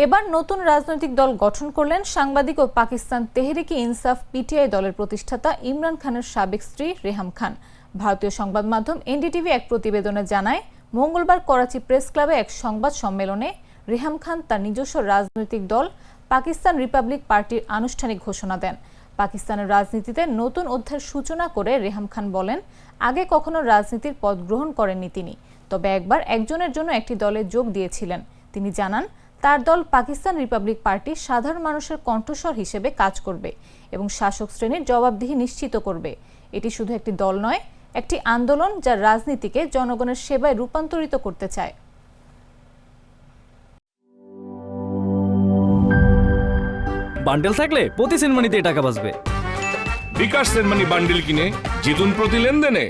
এবার নতুন রাজনৈতিক দল গঠন করলেন সাংবাদিক ও পাকিস্তান তেহরিকে ইনসাফ পিটিআই দলের প্রতিষ্ঠাতা ইমরান খানের সাবেক স্ত্রী রেহাম খান। ভারতীয় সংবাদ মাধ্যম এনডিটিভি এক প্রতিবেদনে জানায়, মঙ্গলবার করাচি প্রেস ক্লাবে এক সংবাদ সম্মেলনে রেহাম খান তার নিজস্ব রাজনৈতিক দল পাকিস্তান রিপাবলিক পার্টির আনুষ্ঠানিক ঘোষণা দেন। পাকিস্তানের রাজনীতিতে নতুন অধ্যায়ের সূচনা করে রেহাম খান বলেন, আগে কখনো রাজনীতির পদ গ্রহণ করেননি তিনি, তবে একবার একজনের জন্য একটি দলে যোগ দিয়েছিলেন। তিনি জানান, তার দল পাকিস্তান রিপাবলিক পার্টি সাধারণ মানুষের কণ্ঠস্বর হিসেবে কাজ করবে এবং শাসক শ্রেণীর জবাবদিহি নিশ্চিত করবে। এটি শুধু একটি দল নয়, একটি আন্দোলন যা রাজনীতিকে জনগণের সেবায় রূপান্তরিত করতে চায়। বান্ডেল থাকলে প্রতি সেনমানিতে টাকা বাঁচবে। বিকাশ সেনমানি বান্ডিল কিনে জিতুন প্রতি লেনদেনে।